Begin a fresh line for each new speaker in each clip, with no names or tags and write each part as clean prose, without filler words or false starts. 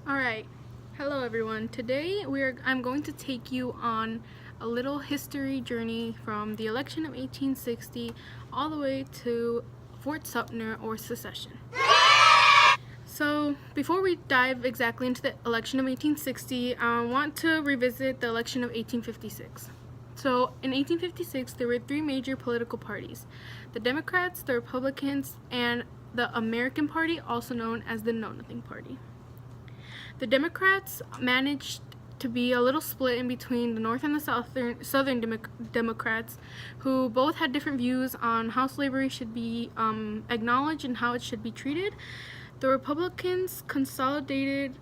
Alright, hello everyone. Today I'm going to take you on a little history journey from the election of 1860 all the way to Fort Sumter or secession. So before we dive exactly into the election of 1860, I want to revisit the election of 1856. So in 1856 there were three major political parties: the Democrats, the Republicans, and the American Party, also known as the Know Nothing Party. The Democrats managed to be a little split in between the North and the Southern Democrats, who both had different views on how slavery should be acknowledged and how it should be treated. The Republicans consolidated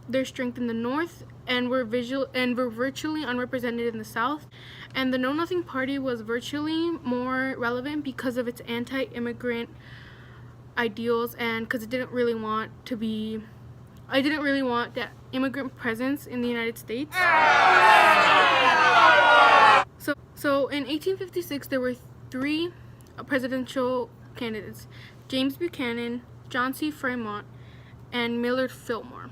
their strength in the North and were virtually unrepresented in the South, and the Know Nothing Party was virtually more relevant because of its anti-immigrant ideals and because it didn't really want that immigrant presence in the United States. So in 1856 there were three presidential candidates: James Buchanan, John C. Fremont, and Millard Fillmore.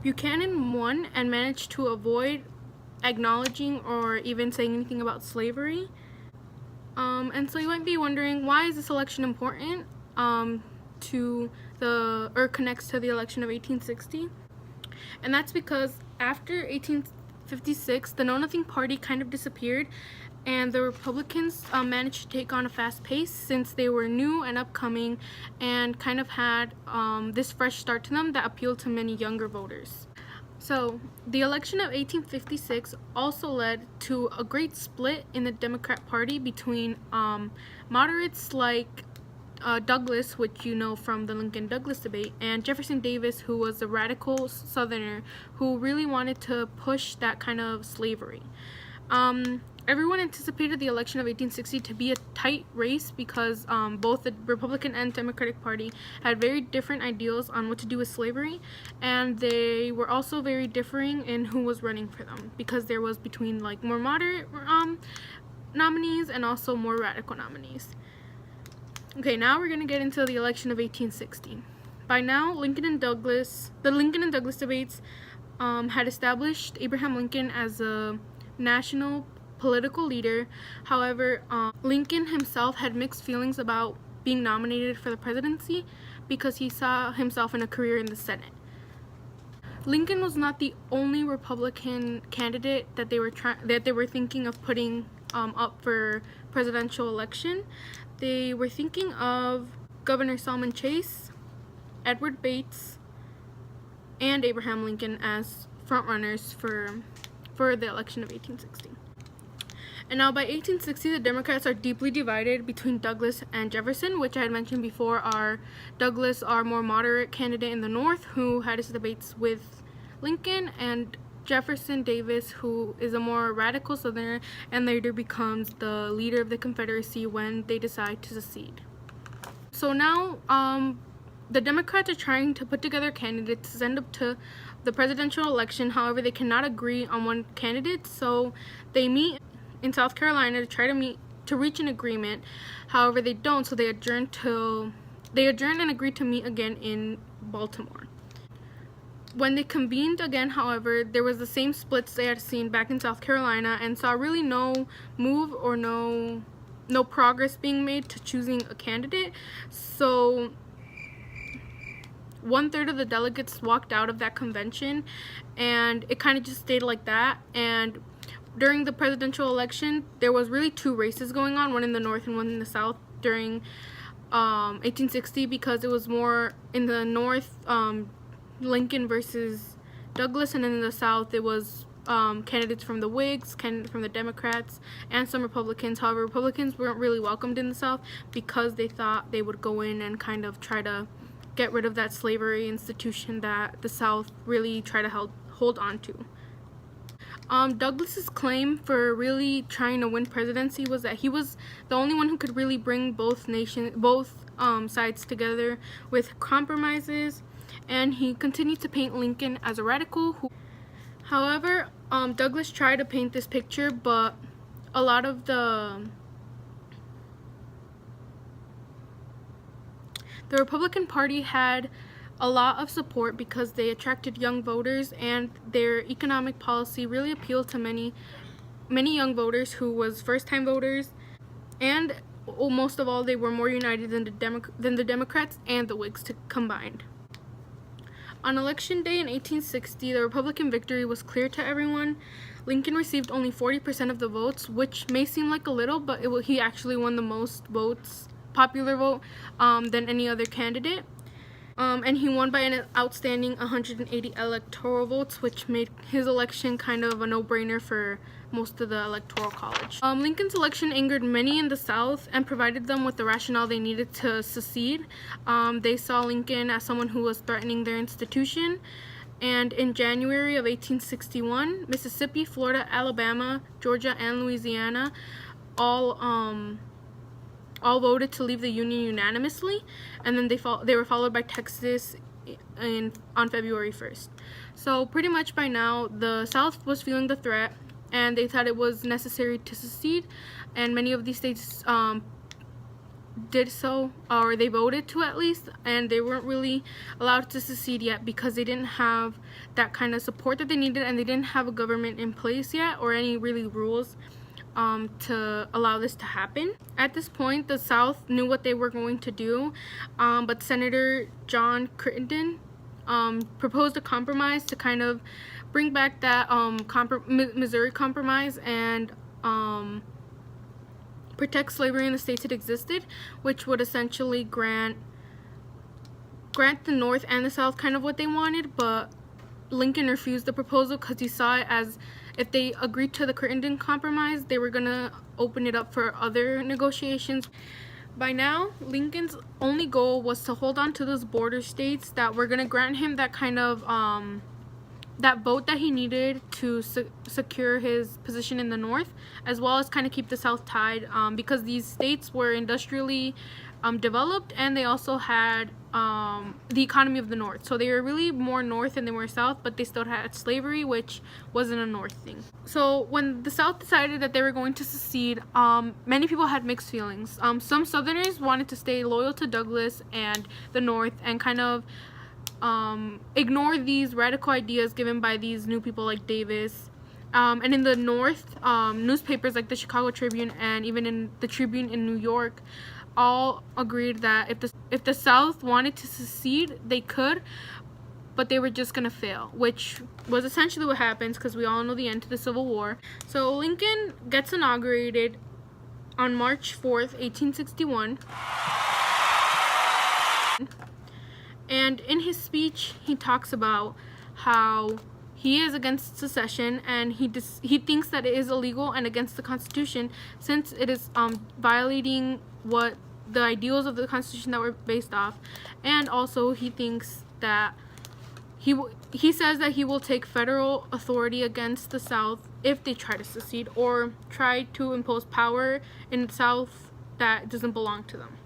Buchanan won and managed to avoid acknowledging or even saying anything about slavery. And so you might be wondering, why is this election important connects to the election of 1860? And that's because after 1856, the Know Nothing Party kind of disappeared, and the Republicans managed to take on a fast pace since they were new and upcoming and kind of had this fresh start to them that appealed to many younger voters. So the election of 1856 also led to a great split in the Democrat Party between moderates like Douglas, which you know from the Lincoln-Douglas debate, and Jefferson Davis, who was a radical Southerner who really wanted to push that kind of slavery. Everyone anticipated the election of 1860 to be a tight race because both the Republican and Democratic Party had very different ideals on what to do with slavery, and they were also very differing in who was running for them, because there was between like more moderate nominees and also more radical nominees. Okay, now we're going to get into the election of 1860. By now, the Lincoln and Douglas debates had established Abraham Lincoln as a national political leader. However, Lincoln himself had mixed feelings about being nominated for the presidency because he saw himself in a career in the Senate. Lincoln was not the only Republican candidate that they were thinking of putting up for presidential election. They were thinking of Governor Salmon Chase, Edward Bates, and Abraham Lincoln as frontrunners for the election of 1860. And now by 1860, the Democrats are deeply divided between Douglas and Jefferson, which I had mentioned before Douglas, our more moderate candidate in the North, who had his debates with Lincoln, and Jefferson Davis, who is a more radical Southerner and later becomes the leader of the Confederacy when they decide to secede. So now the Democrats are trying to put together candidates to send up to the presidential election. However, they cannot agree on one candidate, so they meet in South Carolina to reach an agreement. However, they don't, so they adjourn and agree to meet again in Baltimore. When they convened again, however, there was the same splits they had seen back in South Carolina, and saw really no move or no progress being made to choosing a candidate. So 1/3 of the delegates walked out of that convention, and it kind of just stayed like that. And during the presidential election, there was really two races going on, one in the North and one in the South during 1860, because it was more in the North, Lincoln versus Douglas, and then in the South it was candidates from the Whigs, candidates from the Democrats, and some Republicans. However, Republicans weren't really welcomed in the South because they thought they would go in and kind of try to get rid of that slavery institution that the South really tried to hold on to. Douglas's claim for really trying to win presidency was that he was the only one who could really bring both sides together with compromises, and he continued to paint Lincoln as a radical. However, Douglas tried to paint this picture, but a lot of the Republican Party had a lot of support because they attracted young voters, and their economic policy really appealed to many young voters who was first-time voters, and most of all, they were more united than the Democrats and the Whigs combined. On Election Day in 1860, the Republican victory was clear to everyone. Lincoln received only 40% of the votes, which may seem like a little, but he actually won the most votes, popular vote, than any other candidate. And he won by an outstanding 180 electoral votes, which made his election kind of a no-brainer for most of the electoral college. Lincoln's election angered many in the South and provided them with the rationale they needed to secede. They saw Lincoln as someone who was threatening their institution. And in January of 1861, Mississippi, Florida, Alabama, Georgia, and Louisiana all voted to leave the Union unanimously, and then they were followed by Texas on February 1st. So pretty much by now, the South was feeling the threat, and they thought it was necessary to secede, and many of these states did so, or they voted to at least, and they weren't really allowed to secede yet because they didn't have that kind of support that they needed, and they didn't have a government in place yet or any really rules to allow this to happen. At this point, the South knew what they were going to do, but Senator John Crittenden proposed a compromise to kind of bring back that Missouri Compromise and protect slavery in the states it existed, which would essentially grant the North and the South kind of what they wanted, but Lincoln refused the proposal because he saw it as if they agreed to the Crittenden Compromise, they were going to open it up for other negotiations. By now, Lincoln's only goal was to hold on to those border states that were going to grant him that kind of that vote that he needed to secure his position in the North, as well as kind of keep the South tied, because these states were industrially developed, and they also had the economy of the North. So they were really more North than they were South, but they still had slavery, which wasn't a North thing. So when the South decided that they were going to secede, many people had mixed feelings. Some Southerners wanted to stay loyal to Douglas and the North and kind of ignore these radical ideas given by these new people like Davis. And in the North, newspapers like the Chicago Tribune and even in the Tribune in New York all agreed that if the South wanted to secede, they could, but they were just gonna fail, which was essentially what happens because we all know the end to the Civil War. So Lincoln gets inaugurated on March 4th, 1861. And in his speech, he talks about how he is against secession, and he thinks that it is illegal and against the Constitution since it is violating what the ideals of the Constitution that were based off. And also he thinks that he says that he will take federal authority against the South if they try to secede or try to impose power in the South that doesn't belong to them.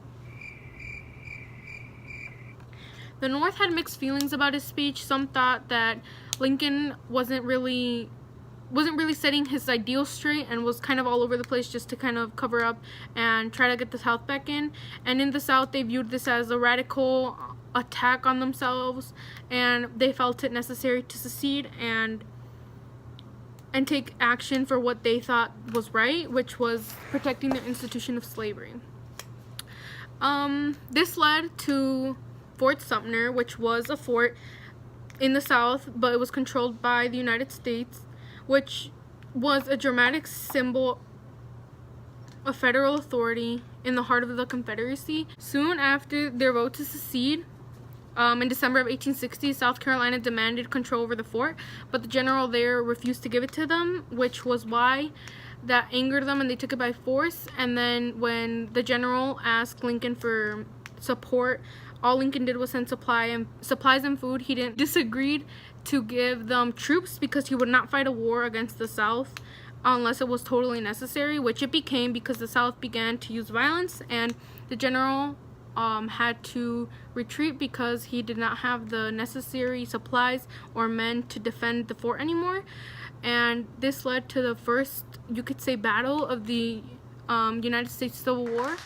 The North had mixed feelings about his speech. Some thought that Lincoln wasn't really setting his ideals straight and was kind of all over the place just to kind of cover up and try to get the South back in. And in the South, they viewed this as a radical attack on themselves, and they felt it necessary to secede and take action for what they thought was right, which was protecting the institution of slavery. This led to Fort Sumter, which was a fort in the South, but it was controlled by the United States, which was a dramatic symbol of federal authority in the heart of the Confederacy. Soon after their vote to secede, in December of 1860, South Carolina demanded control over the fort, but the general there refused to give it to them, which was why that angered them and they took it by force. And then when the general asked Lincoln for support, all Lincoln did was send supplies and food. He didn't disagreed to give them troops because he would not fight a war against the South unless it was totally necessary, which it became because the South began to use violence, and the general had to retreat because he did not have the necessary supplies or men to defend the fort anymore. And this led to the first, you could say, battle of the United States Civil War.